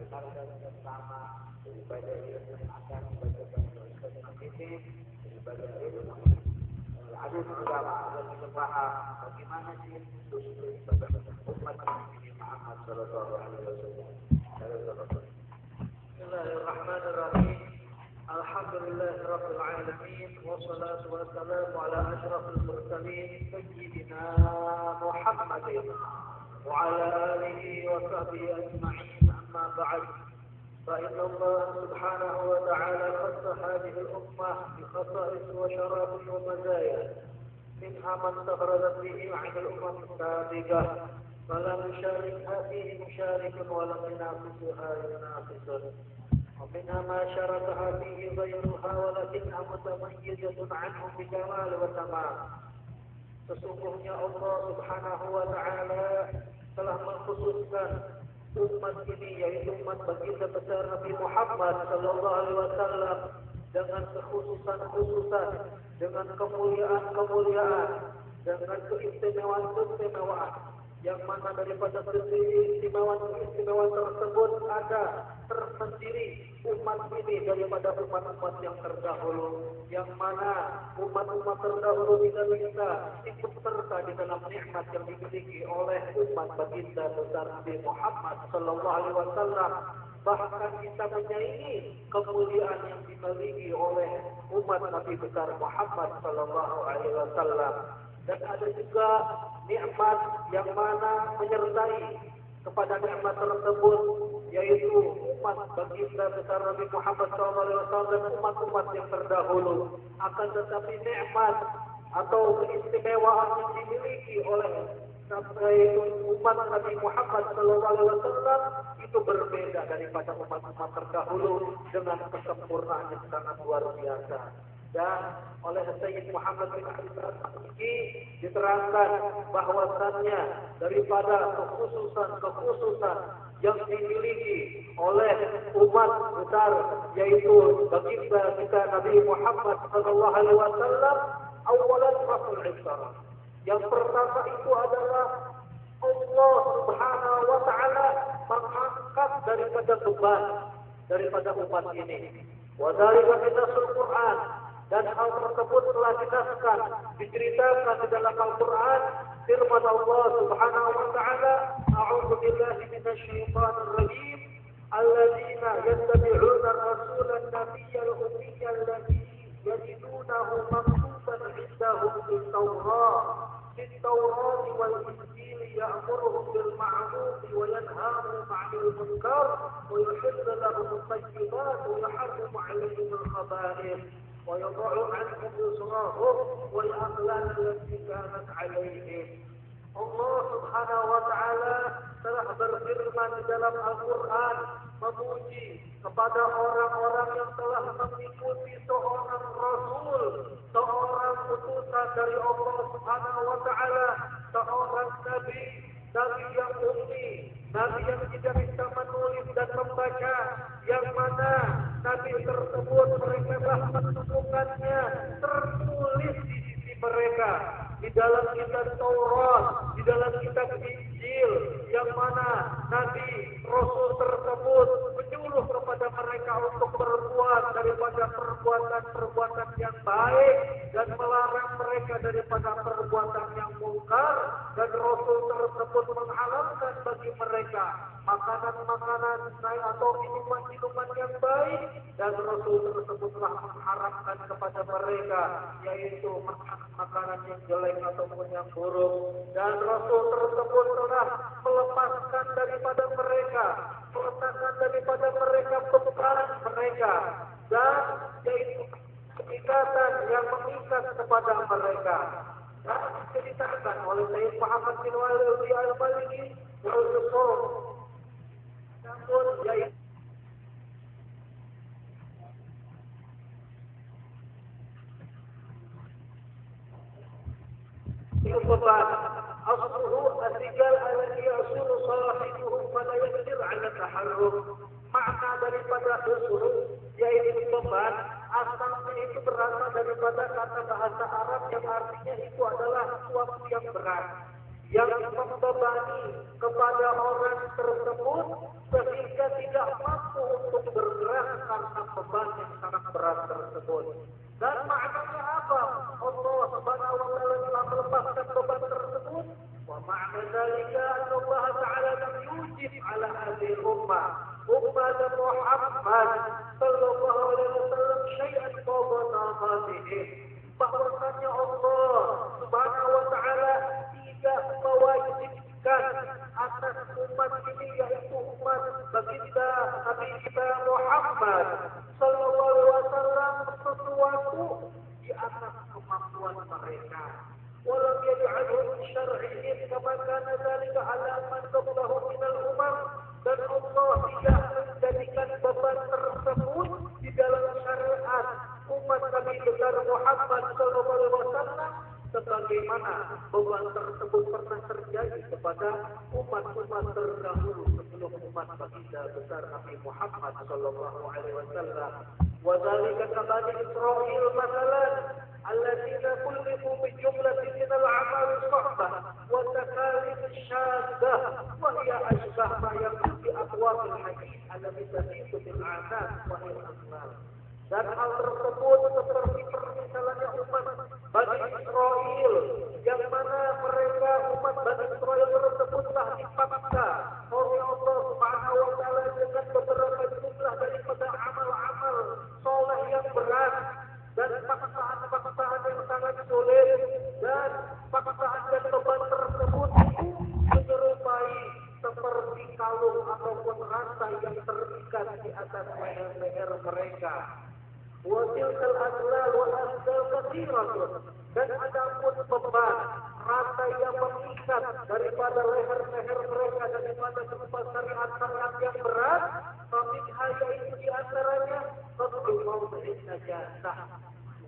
dengarkan bersama daripada ilmu yang akan dibacakan oleh Ustaz ini, daripada ilmu alim ulama dan paham bagaimana sih usul ibadah umat Nabi Muhammad sallallahu alaihi wasallam. Bismillahirrahmanirrahim. Alhamdulillahirabbil alamin wassalatu wassalamu ala asyrafil mursalin sayyidina Muhammadin wa ala alihi wa sahbihi ajma'in amma ba'd. فإن الله سبحانه وتعالى خص هذه الأمة بخصائص وشرائط ومزايا منها ما استفردت به عن الأمم السابقة فلم يشاركها فيه مشارك ولم ينافسها ينافس ومنها ما شاركها فيه غيرها ولكنها متميزة عنه بجمال وتمام. Sesungguhnya Allah Subhanahu wa Ta'ala telah mengkhususkan umat ini, yaitu umat baginda besar Nabi Muhammad sallallahu alaihi wasallam, dengan kekhususan-khususan, dengan kemuliaan-kemuliaan, dengan keistimewaan-keistimewaan, yang mana daripada keistimewaan tersebut ada tersendiri umat ini daripada umat-umat yang terdahulu, yang mana umat-umat terdahulu tidak bisa ikut serta di dalam nikmat yang dimiliki oleh umat baginda besar Nabi Muhammad sallallahu alaihi wasallam. Bahkan kita menyaingi kemuliaan yang dimiliki oleh umat Nabi besar Muhammad sallallahu alaihi wasallam. Dan ada juga nikmat yang mana menyertai kepada nikmat tersebut, yaitu umat baginda besar Nabi Muhammad SAW dan umat-umat yang terdahulu. Akan tetapi nikmat atau keistimewaan yang dimiliki oleh umat Nabi Muhammad SAW itu berbeda daripada umat-umat terdahulu dengan kesempurnaan yang sangat luar biasa. Dan oleh Sayyid Muhammad bin Abdul ini diterangkan bahwasannya daripada kekhususan yang dimiliki oleh umat besar, yaitu baginda kita Nabi Muhammad sallallahu alaihi wasallam, awalan raful isyarat. Yang pertama itu adalah Allah Subhanahu wa Ta'ala mengangkat daripada beban daripada umat ini. Wa dzalika fi nasul Quran. Dan hal tersebut telah dijelaskan, diceritakan di dalam Al-Quran. Firman Allah Subhanahu wa Ta'ala, A'udzu billahi minasy syaithanir rajim. Alladzina yattabi'una ar-rasula an-nabiyya al-ummiyya alladzi yajidunahu maktuban 'indahum fit-Tawrat wal-Injil ya'muruhum bil ma'ruf wa yanhahum 'anil munkar wa yuhillu lahum at-tayyibat wa yuharrimu 'alayhim al-khaba'ith ويضع عنهم إصرارهم والأغلال التي كانت عليهم. Allah Subhanahu wa Ta'ala telah berfirman di dalam Al-Quran memuji kepada orang-orang yang telah mengikuti seorang Rasul, seorang utusan dari Allah Subhanahu wa Ta'ala, seorang Nabi yang ummi, Nabi yang tidak bisa menulis dan membaca, yang mana Nabi tersebut mereka bahkan menemukannya tertulis di sisi mereka, di dalam kitab Taurat, di dalam kitab Injil, yang mana Nabi Rasul tersebut menyuruh kepada mereka untuk berbuat daripada perbuatan-perbuatan yang baik dan melarang mereka daripada perbuatan yang mungkar, dan Rasul tersebut menghalalkan bagi mereka makanan-makanan atau minuman-minuman yang baik, dan Rasul tersebut telah mengharamkan kepada mereka yaitu makanan yang jelek ataupun yang buruk, dan Rasul tersebut telah melepaskan daripada mereka, meletakkan daripada mereka beban mereka, dan yaitu ikatan yang mengikat kepada mereka. Dan diceritakan oleh Sayyid Muhammad bin Walid al-Maliki wal-Rasul, namun yaitu beban asluhu al-rijal alladhi yasulu sahibuhu fala yaqdir 'ala taharruk. Makna daripada usul yaitu beban, asalnya itu berasal daripada kata bahasa Arab yang artinya itu adalah sesuatu yang berat, yang membebani kepada orang tersebut sehingga tidak tidak mampu untuk bergerak karena beban yang sangat berat tersebut. Dan maknanya apa? Allah Subhanahu wa taala telah melepaskan beban tersebut. Wa ma'na dzalika anna Allah Ta'ala lam yujib 'ala hadhihi ummah Muhammad sallallahu alaihi wasallam syai'an fawqa taqatihim. Bahwasanya Allah Subhanahu wa taala tidak mewajibkan atas umat ini, yaitu umat baginda Nabi kita Muhammad sallallahu alaihi wasallam, sesuatu di atas kemampuan mereka. Walam yaj'alhu min syar'ihim kama kana dzalika 'ala man qablahu min al-umam. Dan Allah tidak menjadikan beban tersebut di dalam syariat umat Nabi besar Muhammad sallallahu alaihi wasallam sebagaimana beban tersebut pernah terjadi kepada umat-umat terdahulu sebelum umat baginda besar Nabi Muhammad sallallahu alaihi wasallam. Wa dzalika kabani Israil masalan alladziina kullifu bi jumlatin min al-'amal as-sahbah wa takalif asy-syaddah wa hiya ashbah ma yakun bi aqwam al-hadith allati tasifu bil a'naq wa al-asnal. Dan hal tersebut seperti permisalannya umat Bani Israel, yang mana mereka umat Bani Israel tersebut telah dipaksa oleh Allah Subhanahu wa taala dengan beberapa jumlah daripada amal-amal soleh yang berat dan paksaan-paksaan yang sangat sulit, dan paksaan dan beban tersebut itu menyerupai seperti kalung ataupun rantai yang terikat di atas leher-leher mereka. Wasilkal aslal wal asdal kathiratun, dan adapun beban rantai yang mengikat daripada leher-leher mereka daripada berupa syariat-syariat yang berat, tapi hanya itu di antaranya satu mau'id najasah,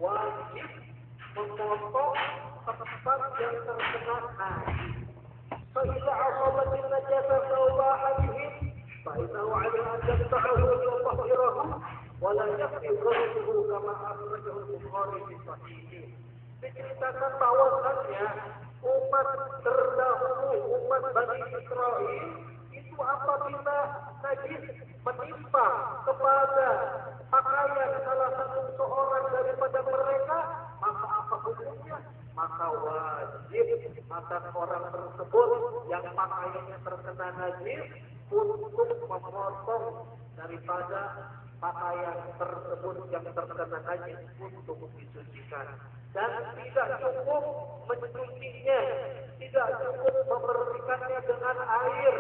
wajib memotong tempat yang terkena najis. Fa'idha asabatin najasah sawba hadihim fa'idhahu 'alaihi an yaqta'ahu wa yutahhirahu wala yakfi ghusluhu kama akhrajahu al-Bukhari fi sahihih. Diceritakan bahwasannya umat terdahulu, umat Bani Israel itu apabila najis menimpa kepada pakaian salah satu seorang daripada mereka, maka apa hukumnya? Maka wajib atas orang tersebut yang pakaiannya terkena najis untuk memotong daripada pakaian tersebut yang terkena najis untuk disucikan. Dan tidak cukup mencucinya, tidak cukup membersihkannya dengan air,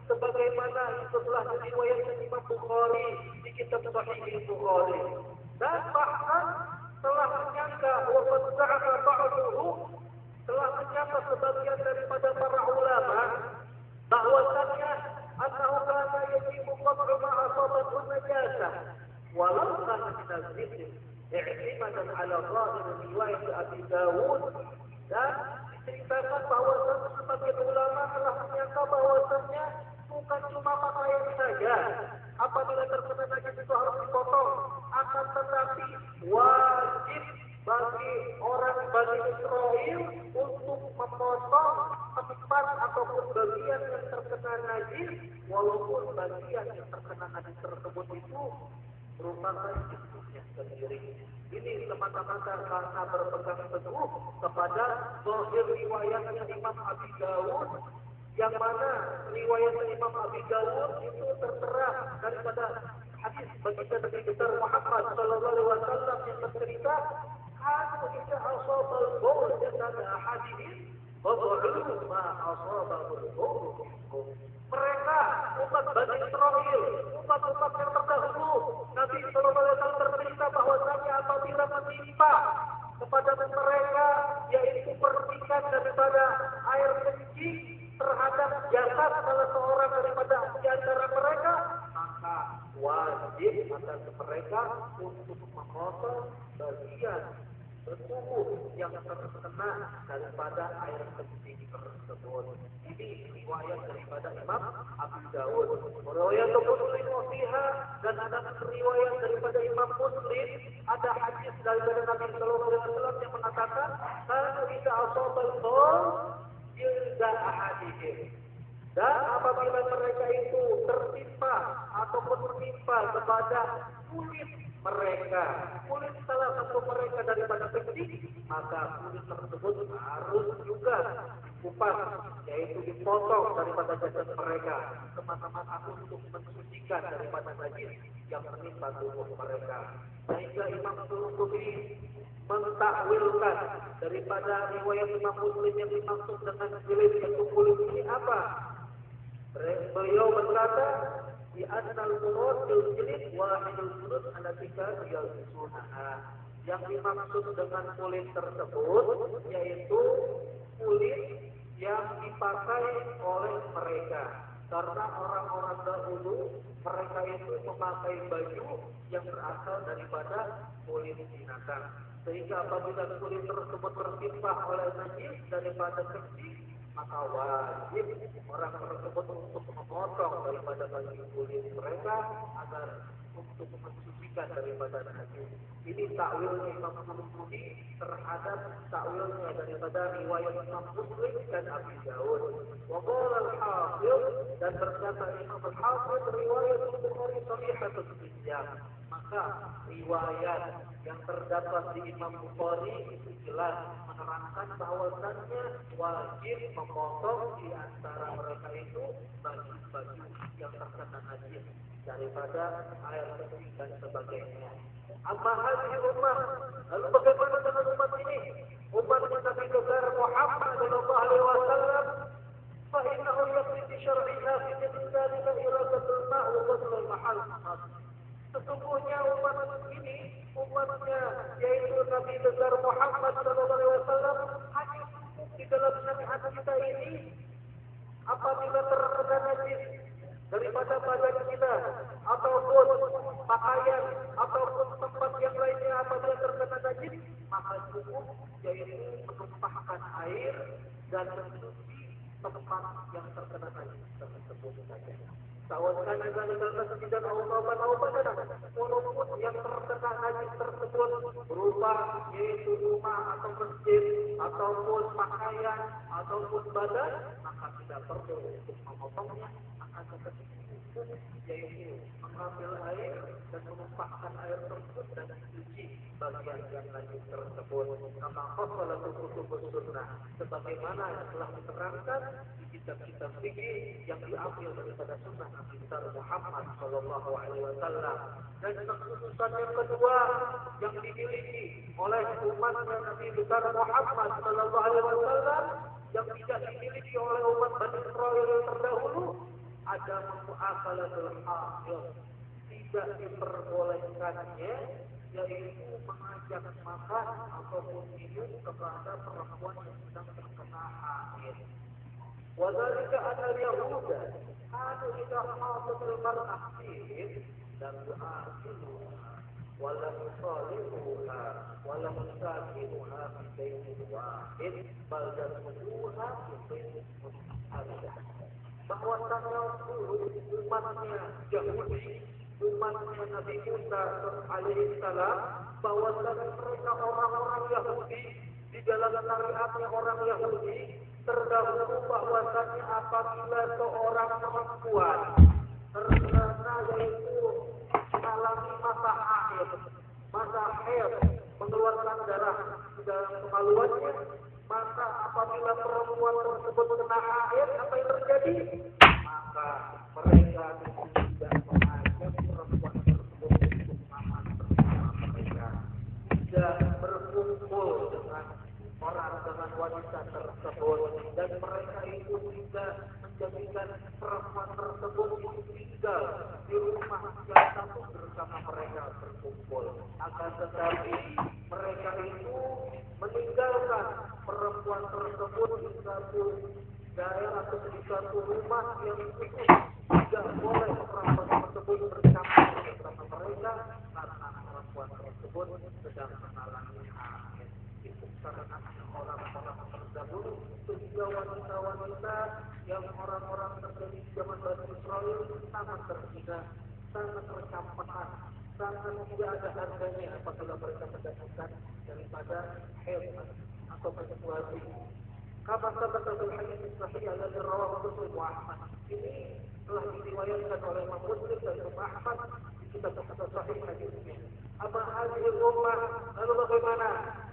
sebagaimana itu telah diriwayatkan Imam Bukhari di kitab Sahih Bukhari. Dan bahkan telah menyangka telah menyangka sebagian daripada para ulama bahwasannya annahu kana yajibu qat'u ma asabat najasah walau kana min al-zikr i'timadan ala zahir riwayat Abi Dawud. Dan diceritakan bahwasannya sebagian ulama telah menyangka bahwasannya bukan cuma pakaian saja apabila terkena najis itu harus dipotong, akan tetapi wajib bagi orang Bani Israel untuk memotong tempat ataupun bagian yang terkena najis, walaupun bagian yang terkena najis tersebut itu merupakan jisimnya sendiri. Ini semata-mata karena berpegang teguh kepada zahir riwayatnya Imam Abi Dawud, yang mana riwayat Imam Abi Dawud itu tertera daripada hadis baginda Nabi besar Muhammad sallallahu alaihi wasallam yang bercerita, "Kanu idza asabal bawl jasada ahadihim fad'u ma asabal bawl." Mereka umat Bani Israel, umat-umat yang terdahulu, Nabi sallallahu alaihi wasallam bercerita bahwasanya apabila menimpa kepada mereka yaitu percikan daripada air kencing terhadap jasad salah seorang daripada di antara mereka, maka wajib atas mereka untuk memotong bagian tubuh yang terkena daripada air kencing tersebut. Ini riwayat daripada Imam Abu Dawud. Riwayat Muslim fiha, dan ada riwayat daripada Imam Muslim, ada hadis daripada Nabi sallallahu alaihi wasallam yang mengatakan, "Kana idza asabal bawl ahadihim." Dan apabila mereka itu tertimpa ataupun berisimpah kepada kulit mereka, kulit salah satu mereka daripada kencing, maka kulit tersebut harus juga dikupas, yaitu dipotong daripada jasad mereka, semata-mata untuk mensucikan daripada najis yang menimpa tubuh mereka. Sehingga Imam Qurtubi mentakwilkan daripada riwayat Imam Muslim yang dimaksud dengan jilid yaitu kulit ini apa? Beliau berkata, di annal murad bil jilid wahidul jilid allati kanu yalbisunaha. Yang dimaksud dengan kulit tersebut yaitu kulit yang dipakai oleh mereka. Karena orang-orang dahulu mereka itu memakai baju yang berasal daripada kulit binatang. Sehingga apabila kulit tersebut tertimpa oleh najis daripada kencing, maka wajib orang tersebut untuk memotong daripada baju kulit mereka agar untuk mensucikan daripada najis. Ini takwilnya Imam Qurtubi terhadap takwilnya daripada riwayat Imam Muslim dan Abi Daud. Wa qala al-Hafidz, dan berkata Imam al-Hafidz riwayat Bukhari shahihatun jiddan. Maka riwayat yang terdapat di Imam Bukhari itu jelas menerangkan bahwasannya wajib memotong di antara mereka itu baju-baju yang terkena najis daripada air kencing dan sebagainya. Amma hadhihi ummah, lalu bagaimana dengan umat ini? Umatnya Nabi besar Muhammad sallallahu alaihi wasallam, fa innahu yaqdi bi syar'iha fi dzalika iradatul ma' wa ghusl al-mahal. Sesungguhnya umat ini, umatnya yaitu Nabi besar Muhammad sallallahu alaihi wasallam hanya cukup di dalam syariat kita ini apabila terkena najis daripada badan kita ataupun pakaian ataupun tempat yang lainnya apabila terkena najis, maka cukup yaitu menumpahkan air dan mencuci tempat yang terkena najis tersebut saja. Tawakan dengan masjid dan obat-obatan, walaupun yang terkena najis tersebut berupa yaitu rumah atau masjid ataupun pakaian ataupun badan, maka tidak perlu untuk memotongnya, akan tetapi cukup yaitu mengambil air dan menumpahkan air tersebut dan mencuci bagian yang najis tersebut. Maka khosalatul kutubus sunnah, sebagaimana yang telah diterangkan di kitab-kitab fikih yang diambil daripada sunnah Nabi besar Muhammad sallallahu alaihi wasallam. Dan kekhususan yang kedua yang dimiliki oleh umatnya Nabi besar Muhammad sallallahu alaihi wasallam yang tidak dimiliki oleh umat Bani Israil yang terdahulu, ada mu'akalatul haid, tidak diperbolehkannya yaitu mengajak makan ataupun minum kepada perempuan yang sedang terkena haid. Wadzalika anal yahuda kanu idza hadatsul mar'ah fihi lam yu'akiluha wa lam yusalihuha wa lam yusakinuha fi baitin wahid bal yadkhuluha fi baitin muharidah. Bahwasanya dulu umatnya Yahudi, umatnya Nabi Musa alaihissalam, bahwasanya mereka orang-orang Yahudi di dalam syariatnya orang Yahudi terdahulu bahwasanya apabila seorang perempuan terkena yaitu mengalami masa haid, mengeluarkan darah di dalam kemaluannya, maka apabila perempuan tersebut kena haid, apa yang terjadi? Maka mereka tidak mengajak perempuan tersebut untuk makan bersama mereka, tidak berkumpul dengan wanita tersebut, dan mereka itu tidak menjadikan perempuan tersebut itu tinggal di rumah yang satu bersama mereka berkumpul. Akan tetapi mereka itu meninggalkan perempuan tersebut di satu daerah atau di satu rumah yang khusus, tidak boleh perempuan tersebut bersama mereka karena perempuan tersebut sedang mengalami haid. Itu karena orang-orang terdahulu, sehingga wanita-wanita yang orang-orang terjadi di zaman Bani Israil sangat terhina, sangat tercampakkan, sangat tidak ada harganya apabila mereka mendapatkan daripada haid atau menstruasi. Kama sabata fil hadits sahih alladhi rawahu Muslim wa Ahmad. Ini telah diriwayatkan oleh Imam Muslim dan Imam Ahmad di Kita sahih hadisnya. Apa hadis ummah? Lalu bagaimana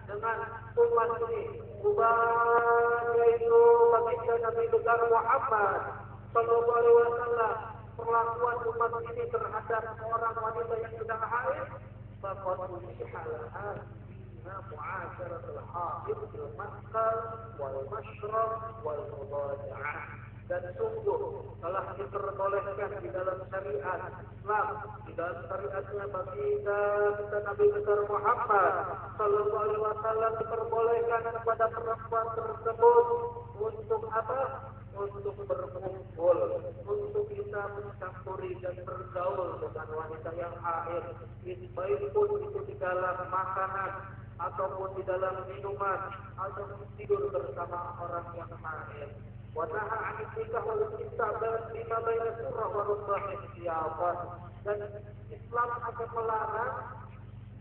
dengan umat ini? Yaitu baginda Nabi besar Muhammad Sallallahu Alaihi Wasallam. Perlakuan umat ini terhadap orang wanita yang sedang haid, faqad ushihalaha mu'asyarat al-haid bil maskal wal mashrab wal mudaja'ah. Dan sungguh telah diperbolehkan di dalam syariat Islam, di dalam syariatnya baginda kita Nabi besar Muhammad Sallallahu Alaihi Wasallam diperbolehkan kepada perempuan tersebut untuk apa? Untuk berkumpul, untuk bisa mencampuri dan bergaul dengan wanita yang haid, baik pun itu di dalam makanan ataupun di dalam minuman atau tidur bersama orang yang haid. Wanaha 'anil nikah wal istinsa' bima baina surah wa rubbahi siyafah. Dan Islam akan melarang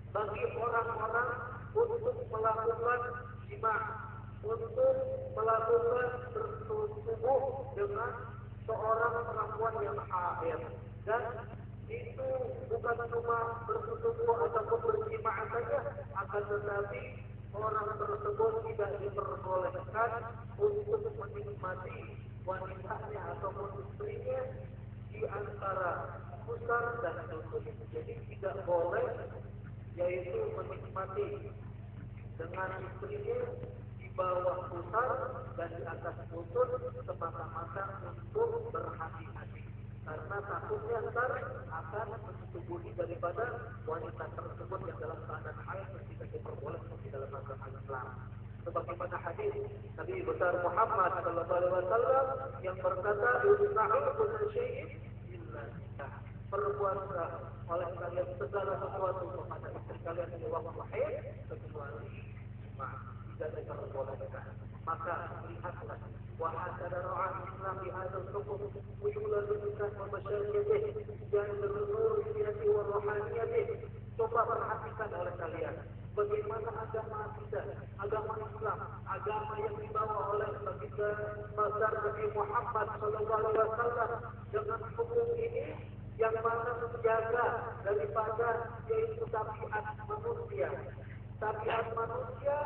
bagi orang-orang untuk melakukan jima', untuk melakukan bertubuh dengan seorang perempuan yang haid. Dan itu bukan cuma bertubuh ataupun berjima' saja, akan tetapi orang tersebut tidak diperbolehkan untuk menikmati wanitanya ataupun istrinya di antara pusar dan lutut. Jadi tidak boleh yaitu menikmati dengan istrinya di bawah pusar dan di atas lutut semata-mata untuk berhati-hati, karena takutnya ntar akan menyetubuhi daripada wanita tersebut yang dalam keadaan haid dan tidak diperbolehkan di dalam agama Islam. Sebagaimana hadis Nabi besar Muhammad Sallallahu Alaihi Wasallam yang berkata, "Yusna'u kullu syai'in illa nikah." Perbuatlah oleh kalian segala sesuatu kepada istri kalian di waktu haid kecuali tidak diperbolehkan. Maka lihatlah وحسن رعاة الإسلام بهذا الحكم وشغل الإنسان وبشريته dan nuriyati wa ruhaniyati. Coba perhatikan oleh kalian bagaimana agama kita, agama Islam, agama yang dibawa oleh baginda besar Nabi Muhammad Sallallahu Alaihi Wasallam dengan hukum ini yang mana menjaga daripada yaitu tabiat manusia. Tabiat manusia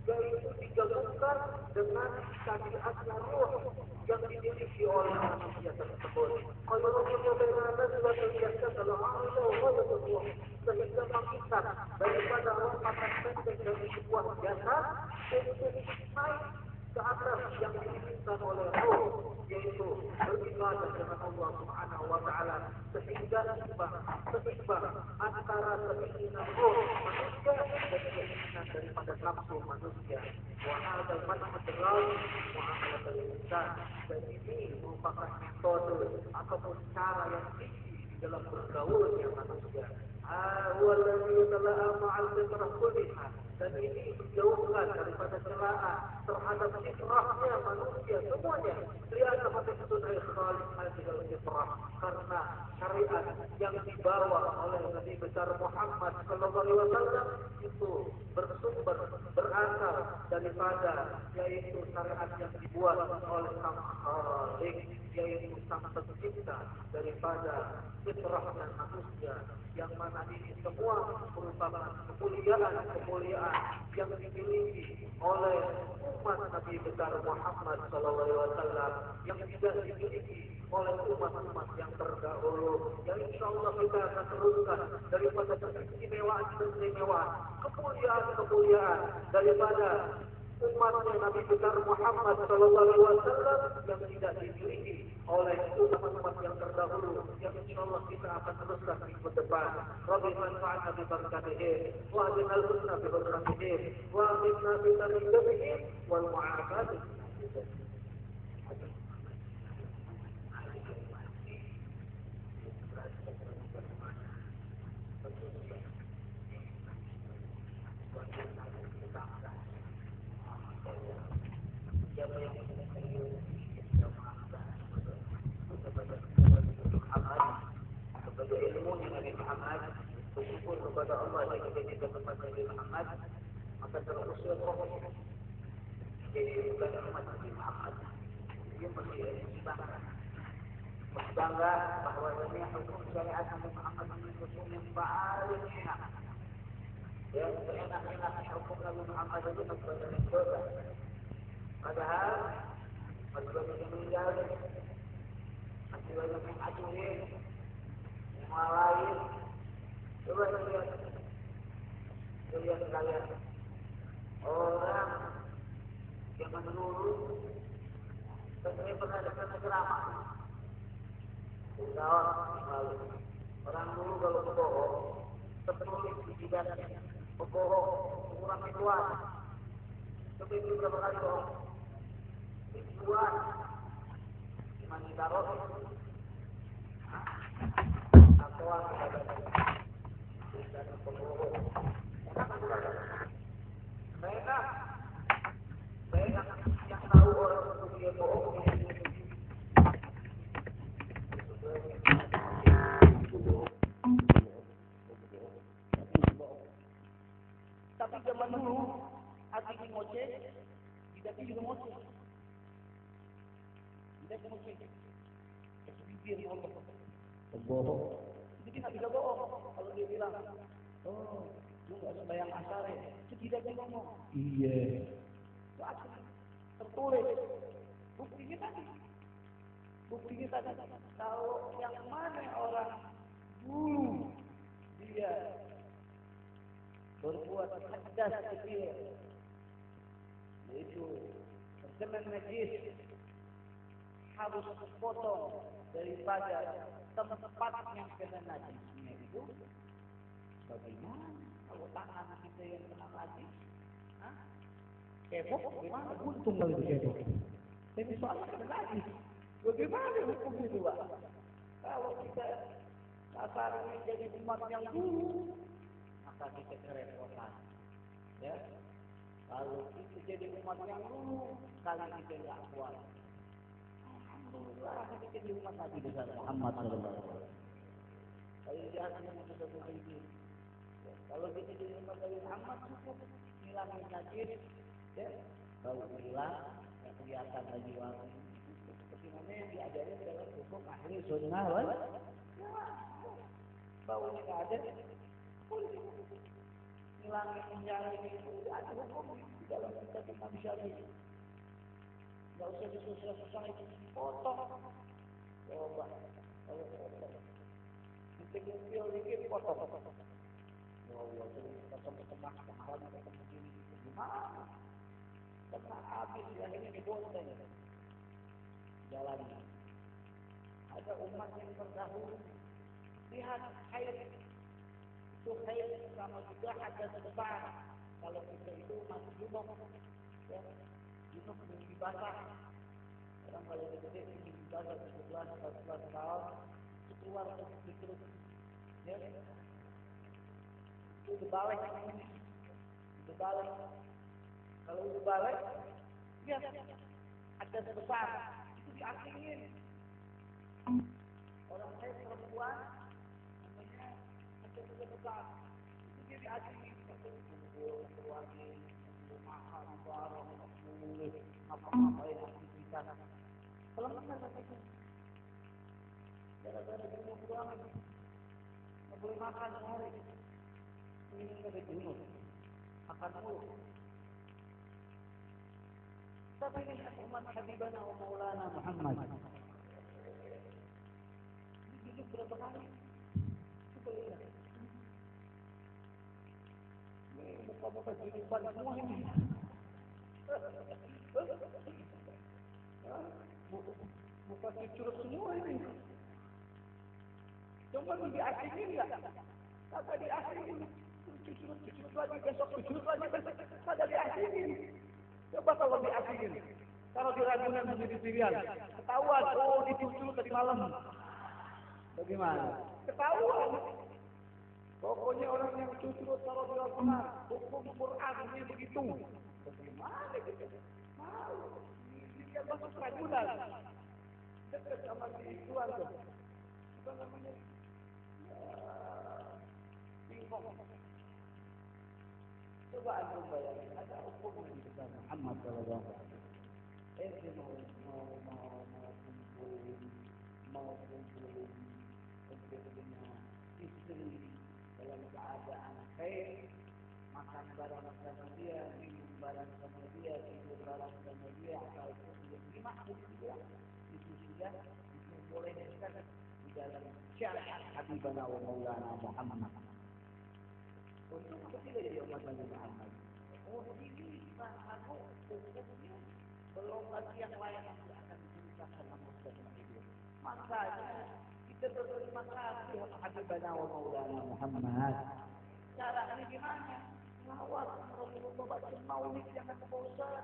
yaitu digabungkan dengan tabiatnya ruh yang dimiliki oleh manusia tersebut. Kalau kita berada sudah terbiasa kalau Allah itu sehingga mengikat daripada lompatan pendek dari sebuah jasad untuk naik ke atas yang diinginkan oleh roh, yaitu beribadah dengan Allah Subhanahu wa Ta'ala, sehingga seimbang antara keinginan roh manusia dan keinginan daripada nafsu manusia. Wa hadzal manhaj muamalah al-insan. Dan ini merupakan metode ataupun cara yang tinggi di dalam bergaulnya manusia. Wallahi tala'a ma'al fitrah kulliha. Dan ini dijauhkan daripada celaan terhadap fitrahnya manusia semuanya. Lihat seperti itu dari khalik hadil fitrah, karena syariat yang dibawa oleh Nabi besar Muhammad Sallallahu Alaihi Wasallam itu bersumber berasal daripada yaitu syariat yang dibuat oleh sang khalik, yaitu sang pencipta daripada fitrahnya manusia, yang mana ini semua merupakan kemuliaan yang dimiliki oleh umat Nabi besar Muhammad Sallallahu Alaihi Wasallam yang tidak dimiliki oleh umat-umat yang terdahulu. Yang insya Allah kita akan teruskan daripada keistimewaan kemuliaan daripada umatnya Nabi besar Muhammad Sallallahu Alaihi Wasallam yang tidak dimiliki oleh umat-umat yang terdahulu, yang insyaallah kita akan teruskan minggu depan. Rabbi manfa'na bi barakatihi wa adina al-husna bi barakatihi wa amina bi tariqatihi wal mu'afati. Kepada Allah yang kita tempat Nabi Muhammad, maka terusul rohnya jadi bukan umat Nabi Muhammad, dia masih ibadah. berbangga bahwa ini hukum syariat Nabi Muhammad ini hukum yang paling enak. Ya, seenak-enaknya hukum Nabi Muhammad itu memperbanyak dosa. Padahal masih banyak yang meninggal, masih banyak yang acuhin, yang lain. Coba lihat sekalian. Orang zaman dulu, saya pernah dengar ceramah. Orang dulu kalau berbohong, tertulis di bidangnya, berbohong, kurang ribuan. Tapi itu berapa kali bohong? Ribuan. Cuma ditaruh. Akuan ada di berbohong. Mereka yang tahu orang itu dia bohong. Tapi zaman dulu, hati moce, tidak juga moce. Tidak moce. Bibir ngomong. Bohong. Jadi tidak bisa bohong. Kalau dia bilang, oh, lu nggak sembahyang asar ya? Itu tidak bisa ngomong. Iya. Tertulis. Buktinya tadi. Kalau yang mana orang dulu dia berbuat hadas kecil, yaitu terkena najis, harus potong daripada tempat yang kena najisnya itu. Bagaimana kalau tangan kita yang kena najis? Kebok, bagaimana? Untung kali itu kebok. Tapi soalnya kena najis. Bagaimana hukum itu, Pak? Kalau kita kasarnya jadi umat yang dulu, maka kita kerepotan. Ya. Kalau kita jadi umat yang dulu, kali kita nggak kuat. Alhamdulillah kita jadi umat Nabi besar Muhammad sallallahu alaihi wasallam. Kalau dia aslinya sudah begitu. Kalau kita jadi umat Nabi Muhammad cukup hilangin najis, ya. Bau hilang, kelihatan lagi wangi. Seperti yang diajarin dalam hukum ahli sunnah wal baunya nggak ada, hilangin menjalin itu ada hukum di dalam kitab Imam Syafi'i. Nggak usah susah-susah itu potong. Coba kalau potong, kecil dikit potong. Allah terus potong-potong kembali potong begini, gimana? Karena habis akhirnya dibonteng jalannya. Ada umat yang terdahulu lihat haid itu haid sama juga ada sebesar. Kalau kita itu masih junub, ya junub mimpi basah. Orang kalau gede mimpi basah 17-14 tahun itu keluar dari perut, ya itu dibalik. Kalau dibalik, lihat ada sebesar itu diasingin. Orang saya perempuan namanya ada sebesar itu dia diasingin. Keluarga makan barang boleh apa-apain aktivitas. Kalau mana itu gara-gara bunuh kurang nggak boleh makan sehari. Ini nggak ada bunuh makan mulu. Tapi lihat umat Habibana wa Maulana Muhammad. Ini duduk berapa kali? Coba lihat. Ini muka-muka judupan semua ini. Muka cucurut semua ini. Coba lu diasingin nggak? Kata diasingin. Cucurut lagi, besok cucurut lagi, besok. Kata diasingin. Coba kalau diasingin, kalau di Ragunan menjadi pilihan, ketahuan, oh dicucul tadi malam. Bagaimana? Ketahuan. Pokoknya orang yang cucul kalau di Ragunan, hukum Quran ini begitu. Bagaimana gitu? Malu. Dia masuk Ragunan. Dekat sama si Tuhan tuh. Apa namanya? Bingung. Coba antum bayangin, ada hukum yang kita Muhammad sallallahu alaihi wasallam. Mau kumpul, maupun belum untuk punya istri dalam keadaan khair, makan barang sama dia, minum barang sama dia, tidur barang sama dia, ataupun dia lima dia, itu sudah dibolehkan di dalam syariat Habibana wa Maulana Muhammad. Untuk apa tidak jadi umat Nabi Muhammad? Oh ini bahagia hukumnya belum lagi yang lain yang akan diceritakan namun sudah hidup. Makanya kita berterima kasih kepada Habibana wa Maulana Muhammad. Caranya gimana? Lawat Rasulullah baca maulid jangan bosan.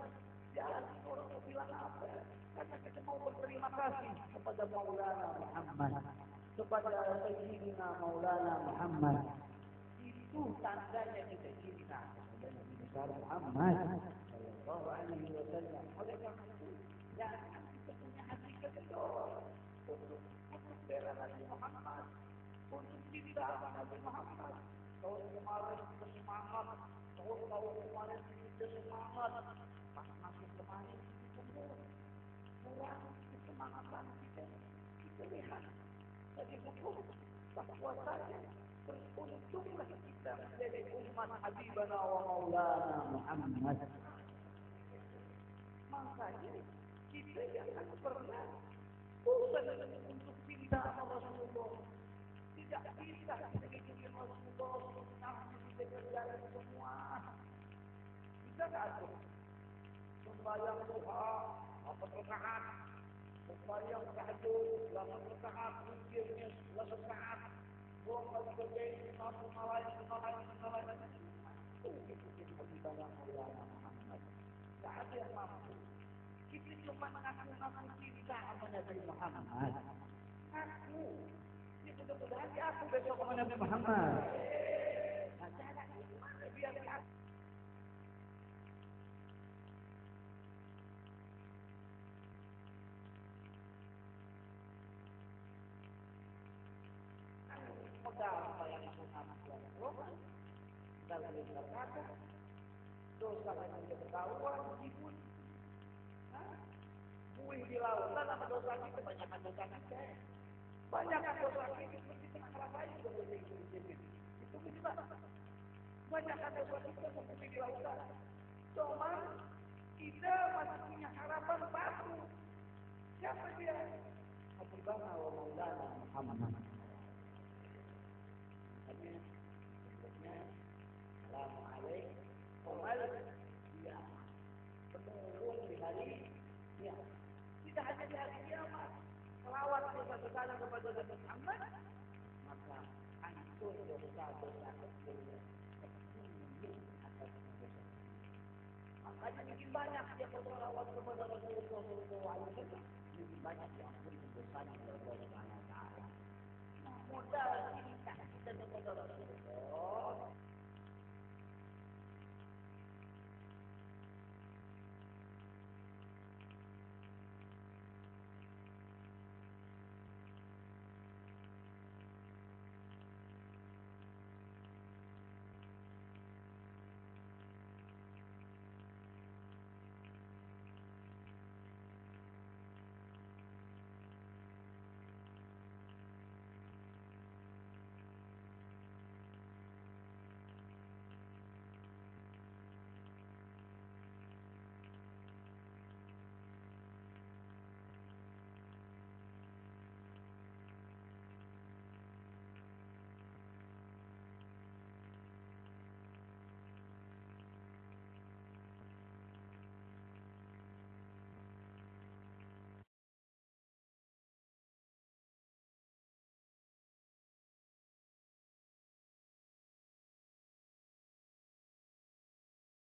Jangan orang bilang apa? Karena kita mau berterima kasih kepada Maulana Muhammad, kepada Sayyidina Maulana Muhammad. Itu tandanya kita cinta kepada Nabi besar Muhammad sallallahu alaihi wasallam. Oleh karena itu, jangan kita punya hati kedor untuk bela Nabi Muhammad, untuk cinta Nabi Muhammad. Tahun kemarin kita semangat, tahun kemarin kita semangat, pas masuk kemarin kita kurang kesemangatan kita lihat dari buku bahwa saja beruntunglah kita menjadi umat Habibana wa Maulana Muhammad. Makanya kita jangan pernah bosan untuk cinta sama Rasulullah. Tidak bisa kita ikuti Rasulullah sampai kita kerjakan semua. Bisa tak tu? Sembahyang duha, 8 rakaat. Sembahyang tahajud, 8 rakaat. Witirnya 8 rakaat. Buang bagi berbaik, satu malayan. Itu ikuti Habibana Maulana Muhammad. Tak ada yang mampu. Kita cuma mengaku-ngaku cinta sama Nabi Muhammad. Aku. Ini mudah-mudahan aku besok sama Nabi Muhammad. Nah, caranya gimana biar aku? Modal apa yang aku amalkan? Dalam berkata, dosa yang dia ketahuan, meskipun buih di lautan apa dosa kita, kebanyakan dosa kita. Banyakkan dosa kita, seperti kita ngerasain juga boleh ikut-ikut. Itu bisa. Banyakkan dosa kita seperti di lautan. Cuma kita masih punya harapan baru. Siapa dia? Habibana wa Maulana Muhammad. Assalamualaikum ya penurun di hari ya tidak hanya di hari kiamat selawat dosa-dosa kepada Nabi Muhammad maka hancur dosa-dosa kecilnya atas dosa. Makanya makin banyak yang berselawat kepada Rasulullah SAW lebih banyak yang ampun dosanya oleh Allah Subhanahu